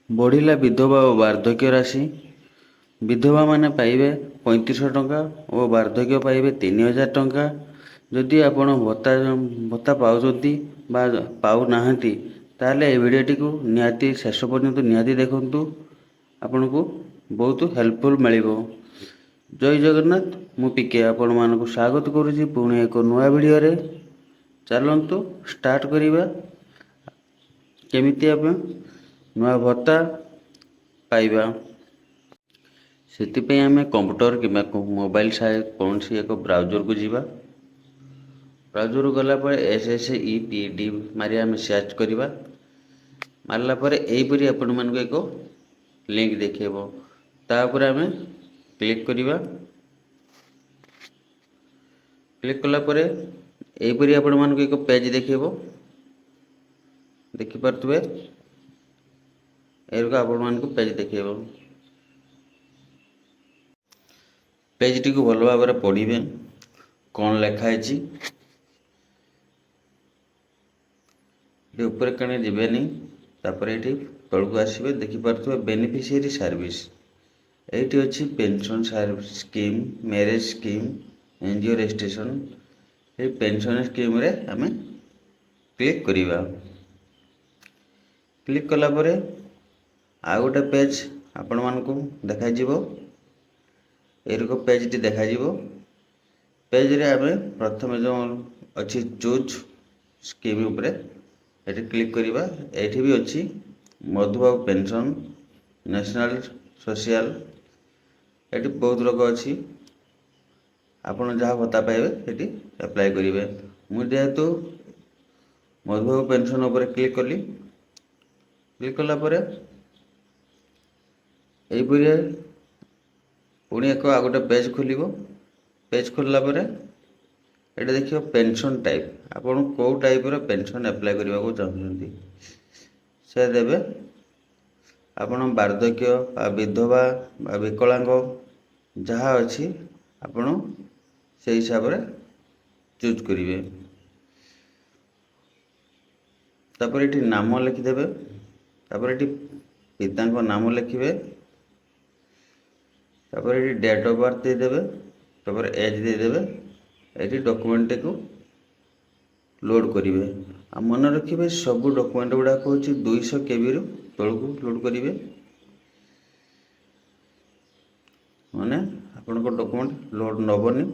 ବଢ଼ିଲା ବିଧବା ଓ ବାର୍ଦ୍ଧକ୍ୟ ରାଶି। ବିଧବାମାନେ ପାଇବେ 3500 ଟଙ୍କା ଓ ବାର୍ଦ୍ଧକ୍ୟ ପାଇବେ 3000 ଟଙ୍କା। ଯଦି ଆପଣ ଭତ୍ତା ପାଉଛନ୍ତି ବା ପାଉନାହାନ୍ତି ତାହେଲେ ଏ ଭିଡ଼ିଓଟିକୁ ନିହାତି ଶେଷ ପର୍ଯ୍ୟନ୍ତ ନିହାତି ଦେଖନ୍ତୁ। ଆପଣଙ୍କୁ ବହୁତ ହେଲ୍ପଫୁଲ୍ ମିଳିବ। ଜୟ ଜଗନ୍ନାଥ। ମୁଁ ପିକେ ଆପଣମାନଙ୍କୁ ସ୍ୱାଗତ କରୁଛି ପୁଣି ଏକ ନୂଆ ଭିଡ଼ିଓରେ। ଚାଲନ୍ତୁ ଷ୍ଟାର୍ଟ କରିବା। କେମିତି ଆମେ ନୂଆ ଭତ୍ତା ପାଇବା, ସେଥିପାଇଁ ଆମେ କମ୍ପ୍ୟୁଟର କିମ୍ବା ମୋବାଇଲ କୌଣସି ଏକ ବ୍ରାଉଜରକୁ ଯିବା। ବ୍ରାଉଜରକୁ ଗଲା ପରେ SSEPD ମାରି ଆମେ ସର୍ଚ୍ଚ କରିବା। ମାରିଲା ପରେ ଏହିପରି ଆପଣମାନଙ୍କୁ ଏକ ଲିଙ୍କ ଦେଖାଇବ। ତା ଉପରେ ଆମେ କ୍ଲିକ୍ କରିବା। କ୍ଲିକ୍ କଲା ପରେ ଏହିପରି ଆପଣମାନଙ୍କୁ ଏକ ପେଜ୍ ଦେଖାଇବ। ଦେଖିପାରୁଥିବେ, ଏଗୁଡ଼ିକ ଆପଣମାନଙ୍କୁ ପେଜ୍ ଦେଖାଇବ। ପେଜ୍ଟିକୁ ଭଲ ଭାବରେ ପଢ଼ିବେ, କ'ଣ ଲେଖା ହେଇଛି। ଏଠି ଉପରେ କାણે ଯିବେନି, ତାପରେ ଏଠି ତଳକୁ ଆସିବେ। ଦେଖିପାରୁଥିବେ ବେନିଫିସିଆରୀ ସର୍ଭିସ୍। ଏଇଠି ଅଛି pension scheme, marriage scheme, NGO registration. এই ପେନସନ୍ ସ୍କିମ୍ରେ ଆମେ କ୍ଲିକ୍ କରିବା। କ୍ଲିକ୍ କଲା ପରେ ଆଉ ଗୋଟେ ପେଜ୍ ଆପଣମାନଙ୍କୁ ଦେଖାଯିବ। ଏରକ ପେଜ୍ଟି ଦେଖାଯିବ। ପେଜ୍ରେ ଆମେ ପ୍ରଥମେ ଯେଉଁ ଅଛି ଚୁଜ୍ ସ୍କିମ୍ ଉପରେ ଏଠି କ୍ଲିକ୍ କରିବା। ଏଠି ବି ଅଛି ମଧୁବାବୁ ପେନସନ୍, ନ୍ୟାସନାଲ୍ ସୋସିଆଲ୍। ଏଠି ବହୁତ ରୋଗ ଅଛି, ଆପଣ ଯାହା ଭତ୍ତା ପାଇବେ ସେଠି ଆପ୍ଲାଏ କରିବେ। ମୁଁ ଯେହେତୁ ମଧୁବାବୁ ପେନସନ୍ ଉପରେ କ୍ଲିକ୍ କଲି। କ୍ଲିକ୍ କଲା ପରେ ଏହିପରି ପୁଣି ଆଉ ଗୋଟେ ପେଜ୍ ଖୋଲିବ। ପେଜ୍ ଖୋଲିଲା ପରେ ଏଠି ଦେଖିବ ପେନସନ୍ ଟାଇପ୍। ଆପଣ କେଉଁ ଟାଇପ୍ର ପେନସନ୍ ଆପ୍ଲାଏ କରିବାକୁ ଚାହୁଁଛନ୍ତି ସେ ଦେବେ। ଆପଣ ବାର୍ଦ୍ଧକ୍ୟ ବା ବିଧବା ବା ବିକଳାଙ୍ଗ ଯାହା ଅଛି ଆପଣ ସେହି ହିସାବରେ ଚୁଜ୍ କରିବେ। ତାପରେ ଏଠି ନାମ ଲେଖିଦେବେ। ତାପରେ ଏଠି ପିତାଙ୍କ ନାମ ଲେଖିବେ। ତାପରେ ଏଠି ଡେଟ୍ ଅଫ୍ ବାର୍ଥ ଦେଇଦେବେ। ତାପରେ ଏଜ୍ ଦେଇଦେବେ। ଏଠି ଡକୁମେଣ୍ଟଟିକୁ ଲୋଡ଼୍ କରିବେ। ଆଉ ମନେ ରଖିବେ ସବୁ ଡକୁମେଣ୍ଟ ଗୁଡ଼ାକ ହେଉଛି 200 KBରୁ ତଳକୁ ଲୋଡ଼୍ କରିବେ। ମାନେ ଆପଣଙ୍କ ଡକୁମେଣ୍ଟ ଲୋଡ଼୍ ନେବନି।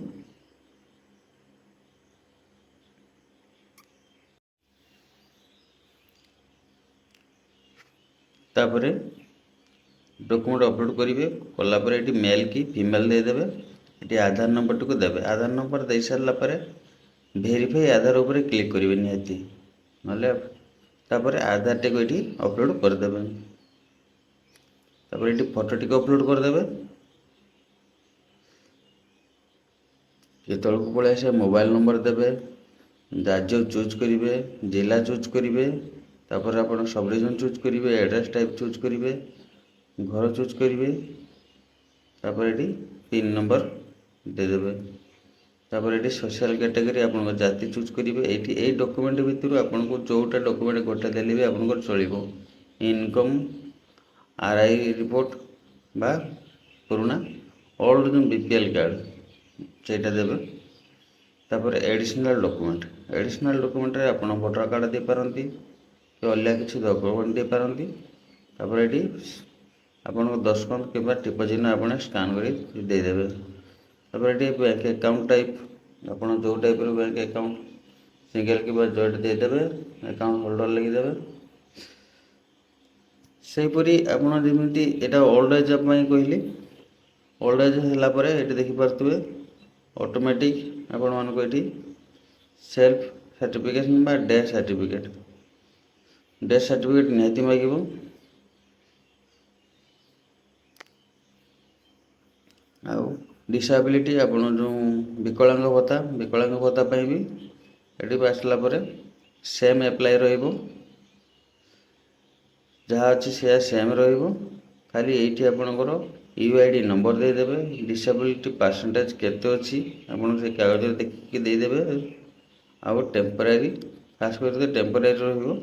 ତାପରେ ଡକୁମେଣ୍ଟ ଅପଲୋଡ଼ କରିବେ। କଲା ପରେ ଏଠି ମେଲ୍ କି ଫିମେଲ୍ ଦେଇଦେବେ। ଏଠି ଆଧାର ନମ୍ବରଟିକୁ ଦେବେ। ଆଧାର ନମ୍ବର ଦେଇ ସାରିଲା ପରେ ଭେରିଫାଇ ଆଧାର ଉପରେ କ୍ଲିକ୍ କରିବେ ନିହାତି, ନହେଲେ ତାପରେ ଆଧାରଟିକୁ ଏଠି ଅପଲୋଡ଼ କରିଦେବେ। ତାପରେ ଏଠି ଫଟୋଟିକୁ ଅପଲୋଡ଼ କରିଦେବେ। ତଳକୁ ପଳେଇ ଆସିବେ, ମୋବାଇଲ ନମ୍ବର ଦେବେ, ରାଜ୍ୟ ଚୁଜ୍ କରିବେ, ଜିଲ୍ଲା ଚୁଜ୍ କରିବେ। ତାପରେ ଆପଣ ସବ୍ ଡିଭିଜନ୍ ଚୁଜ୍ କରିବେ, ଆଡ୍ରେସ୍ ଟାଇପ୍ ଚୁଜ୍ କରିବେ, ଘର ଚୁଜ୍ କରିବେ। ତାପରେ ଏଠି ପିନ୍ ନମ୍ବର ଦେଇଦେବେ। ତାପରେ ଏଠି ସୋସିଆଲ୍ କ୍ୟାଟେଗୋରୀ ଆପଣଙ୍କ ଜାତି ଚୁଜ୍ କରିବେ। ଏଇ ଡକୁମେଣ୍ଟ ଭିତରୁ ଆପଣଙ୍କୁ ଯେଉଁଟା ଡକୁମେଣ୍ଟ ଗୋଟେ ଦେଲେ ବି ଆପଣଙ୍କର ଚଳିବ। ଇନକମ୍, RI ରିପୋର୍ଟ ବା ପୁରୁଣା ଓଲ୍ଡ ଯେଉଁ BPL କାର୍ଡ଼ ସେଇଟା ଦେବେ। ତାପରେ ଏଡ଼ିସନାଲ୍ ଡକୁମେଣ୍ଟରେ ଆପଣ ଭୋଟର କାର୍ଡ଼ ଦେଇପାରନ୍ତି କି ଅଲଗା କିଛି ଡକୁମେଣ୍ଟ ଦେଇପାରନ୍ତି। ତାପରେ ଏଠି ଆପଣଙ୍କ ଦସ୍ତଖତ କିମ୍ବା ଟିପ ଚିହ୍ନ ଆପଣ ସ୍କାନ୍ କରି ଦେଇଦେବେ। ତାପରେ ଏଠି ବ୍ୟାଙ୍କ ଆକାଉଣ୍ଟ ଟାଇପ୍ ଆପଣ ଯେଉଁ ଟାଇପ୍ର ବ୍ୟାଙ୍କ ଆକାଉଣ୍ଟ ସିଙ୍ଗଲ କିମ୍ବା ଜଏଣ୍ଟ ଦେଇଦେବେ। ଆକାଉଣ୍ଟ ହୋଲ୍ଡର ଲେଖିଦେବେ। ସେହିପରି ଆପଣ ଯେମିତି ଏଇଟା ଓଲ୍ଡ ଏଜ୍ ପାଇଁ କହିଲି। ଓଲ୍ଡ ଏଜ୍ ହେଲା ପରେ ଏଠି ଦେଖିପାରୁଥିବେ ଅଟୋମେଟିକ୍ ଆପଣମାନଙ୍କୁ ଏଠି ସେଲ୍ଫ ସାର୍ଟିଫିକେସନ୍ ବା ଡେଥ୍ ସାର୍ଟିଫିକେଟ୍ ନିହାତି ମାଗିବ। ଆଉ ଡିସାବିଲିଟି ଆପଣ ଯେଉଁ ବିକଳାଙ୍ଗ ଭତ୍ତା ପାଇଁ ବି ଏଠି ଆସିଲା ପରେ ସେମ୍ ଆପ୍ଲାଏ ରହିବ। ଯାହା ଅଛି ସେୟା ସେମ୍ ରହିବ। ଖାଲି ଏଇଠି ଆପଣଙ୍କର UID ନମ୍ବର ଦେଇଦେବେ। ଡିସାବିଲିଟି ପରସେଣ୍ଟେଜ୍ କେତେ ଅଛି ଆପଣ ସେ କାଗଜରେ ଦେଖିକି ଦେଇଦେବେ। ଆଉ ଟେମ୍ପୋରାରୀ, ଖାସ୍ କରି ଟେମ୍ପୋରାରୀ ରହିବ।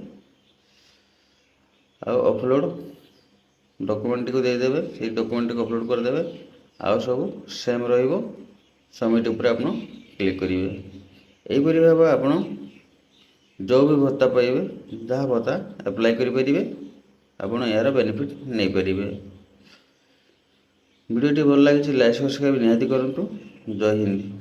ଆଉ ଅପଲୋଡ଼ ଡକୁମେଣ୍ଟଟିକୁ ଦେଇଦେବେ, ସେଇ ଡକୁମେଣ୍ଟଟିକୁ ଅପଲୋଡ଼ କରିଦେବେ। ଆଉ ସବୁ ସେମ୍ ରହିବ। ସବମିଟ୍ ଉପରେ ଆପଣ କ୍ଲିକ୍ କରିବେ। ଏହିପରି ଭାବେ ଆପଣ ଯେଉଁ ବି ଭତ୍ତା ପାଇବେ, ଯାହା ଭତ୍ତା ଆପ୍ଲାଏ କରିପାରିବେ, ଆପଣ ଏହାର ବେନିଫିଟ୍ ନେଇପାରିବେ। ଭିଡ଼ିଓଟି ଭଲ ଲାଗିଛି, ଲାଇକ୍ ସବସ୍କ୍ରାଇବ୍ ନିହାତି କରନ୍ତୁ। ଜୟ ହିନ୍ଦ।